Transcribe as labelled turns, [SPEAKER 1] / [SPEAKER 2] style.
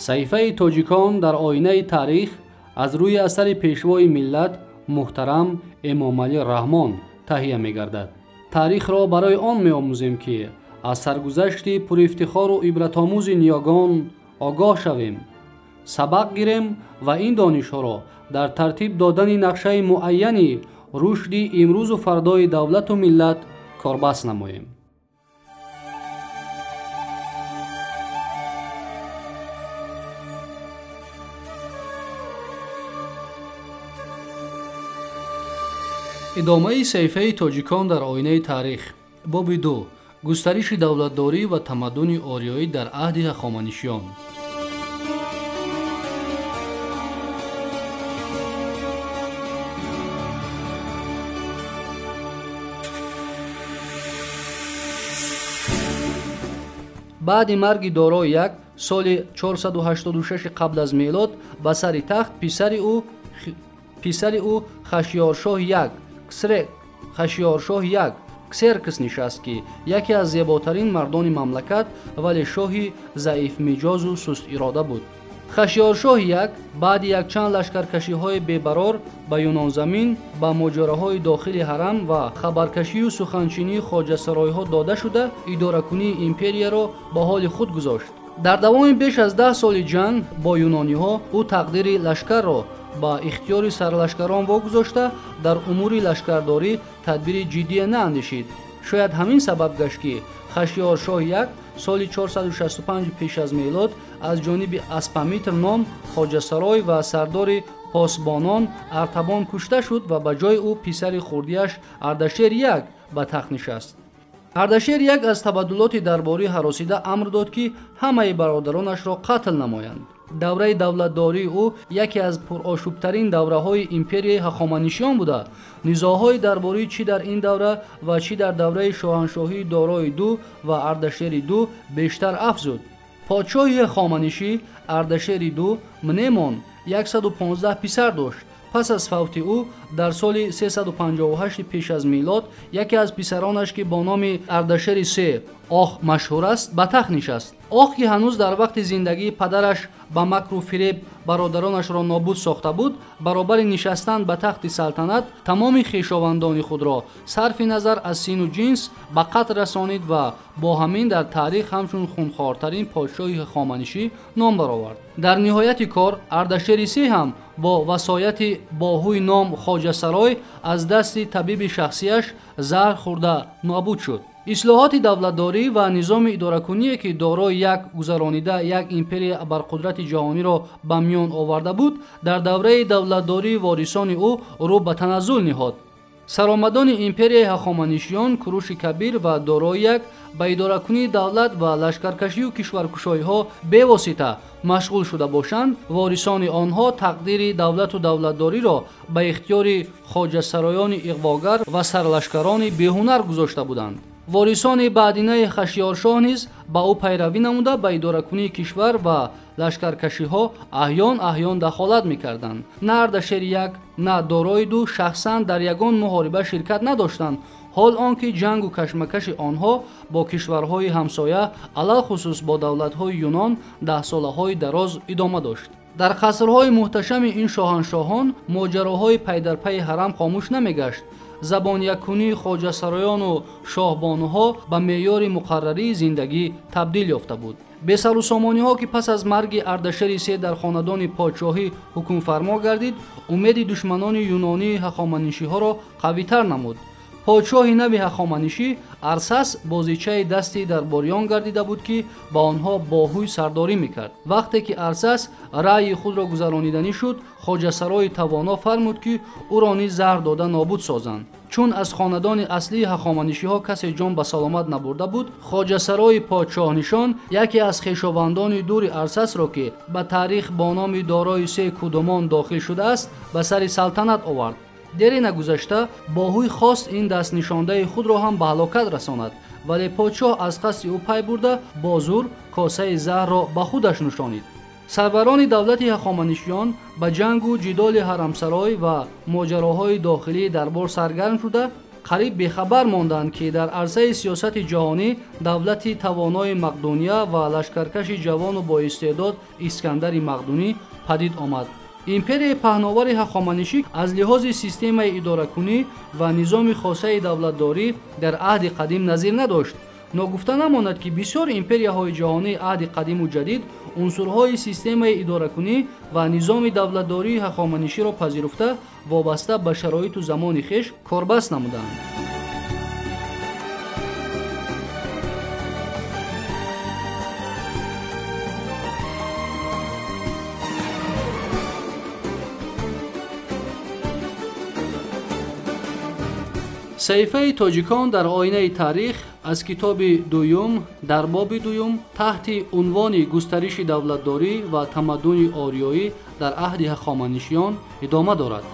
[SPEAKER 1] صحیفه تاجیکان در آینه تاریخ از روی اثر پیشوای ملت محترم امام علی رحمان تهیه می گردد. تاریخ را برای آن می آموزیم که از سرگذشت پر افتخار و عبرت آموز نیاگان آگاه شویم، سبق گیریم و این دانش ها را در ترتیب دادن نقشه معینی رشد امروز و فردای دولت و ملت کاربست نماییم. ادامه صحیفه تاجیکان در آینه تاریخ. باب 2. گسترش دولتداری و تمدن آریایی در عهد هخامنشیان. بعد مرگ دارا یک سال 486 قبل از میلاد به سر تخت پسر او خشیارشاه یک کسرکس نشست که یکی از زیباترین مردان مملکت ولی شاهی ضعیف مزاج و سست اراده بود. خشیارشاه یک بعد یک چند لشکرکشی های بی‌قرار به یونان زمین با ماجراهای داخل حرم و خبرکشی و سخنچینی خواجه سرایها داده شده اداره کنی امپریا را به حال خود گذاشت. در دوام بیش از 10 سال جنگ با یونانی ها او تقدیر لشکر را با اختیار سرلشکران واگذاشته در امور لشکرداری تدبیر جدی ناندیشید. شاید همین سبب گشت که خشیارشاه یک سال 465 پیش از میلاد از جانب اسپامیتر نام خواجه سرای و سردار پاسبانان ارتبان کشته شد و به جای او پسر خردیش اردشیر یک به تخت نشست. اردشیر یک از تبدلات درباری هراسیده امر داد که همه برادرانش را قتل نمایند. دوره دولتداری او یکی از پرآشوبترین دوره‌های امپریای هخامنشیان بوده. نزاع‌های درباره چی در این دوره و چی در دوره شاهنشاهی دارای دو و اردشیر دو بیشتر افزود. پادشاهی هخامنشی اردشیر دو منیمان 115 پسر داشت. پس از فوت او در سال 358 پیش از میلاد یکی از پسرانش که با نام اردشیر سه آخ مشهور است به تخت نشست. آخ که هنوز در وقت زندگی پدرش با مکر و فریب برادرانش را نابود ساخته بود، برابر نشستن به تخت سلطنت تمام خویشاوندان خود را صرف نظر از سین و جنس به قتل رسانید و با همین در تاریخ همچون خونخوارترین پادشاه هخامنشی نام برآورد. در نهایت کار اردشیر سه هم با وصایت باهوی نام خواجه سرای از دست طبیب شخصیش زهر خورده نابود شد. اصلاحات دولتداری و نظام اداره‌کنی که دارای یک گذرانیده یک امپری ابرقدرت جهانی را به میان آورده بود در دوره دولتداری وارثان او رو به تنزل نهاد. سرآمدان امپری هخامنشیان کوروش کبیر و دارای یک به اداره‌کنی دولت و لشکرکشی و کشورکشی‌ها بواسطه مشغول شده باشند، وارثان آنها تقدیر دولت و دولتداری را به اختیار خواجه سرایان اغواگر و سرلشکران بی‌هنر گذاشته بودند. وارثان بعدینه خشیارشاه نیز با او پیروی نموده به اداره‌کنی کشور و لشکرکشی‌ها احیان دخالت می‌کردند. نه اردشیر یک نه دارای دو شخصاً در یگان محاربه شرکت نداشتند، حال آنکه جنگ و کشمکش آنها با کشورهای همسایه علالخصوص با دولت‌های یونان 10 ساله‌های دراز ادامه داشت. در قصرهای محتشم این شاهنشاهان ماجراهای پی در پی حرم خاموش نمی‌گشت. زبان یکونی خواجه سرایان و شاهبانوها به معیار مقرری زندگی تبدیل یافته بود. بسر و سامانی‌ها که پس از مرگ اردشیر سه در خاندان پادشاهی حکم فرما گردید، امید دشمنان یونانی هخامنشی‌ها را قوی‌تر نمود. پادشاه نو هخامنشی ارسس بازیچه دستی درباریان گردیده بود که با آنها باهوی سرداری میکرد. وقتی که ارسس رأی خود را گذرانیدنی شد، خواجه سرای توانا فرمود که او را نیز زهر داده نابود سازند. چون از خاندان اصلی هخامنشی‌ها کسی جان به سلامت نبرده بود، خواجه سرای پادشاه نشان یکی از خویشاوندان دور ارسس را که به تاریخ با نام دارای سه کدومان داخل شده است به سر سلطنت آورد. دری نگذشته باهوی خواست این دست نشانده خود را هم به هلاکت رساند، ولی پادشاه از قصد او پی برده با زور کاسه زهر را به خودش نشانید. سروران دولت هخامنشیان به جنگ و جدال حرمسرای و ماجراهای داخلی دربار سرگرم شده қариб бехабар монданд ки дар арзаи сиёсати ҷаҳонӣ давлати тавонои Мақдуния ва лашкаркаши ҷавону боистеъдод Искандари Мақдунӣ падид омад. империяи паҳновари ҳахоманишӣ аз лиҳози системаи идоракунӣ ва низоми хосаи давлатдорӣ дар аҳди қадим назир надошт. ногуфта намонад ки бисёр империяҳои ҷаҳонии аҳди қадиму ҷадид унсурҳои системаи идоракунӣ ва низоми давлатдории ҳахоманиширо пазируфта вобаста ба шароиту замони хеш корбаст намуданд. саҳифаи тоҷикон дар оинаи таърих аз китоби дуюм дар боби дуюм таҳти унвони густариши давлатдорӣ ва тамаддуни ориёӣ дар аҳди ҳахоманишиён идома дорад.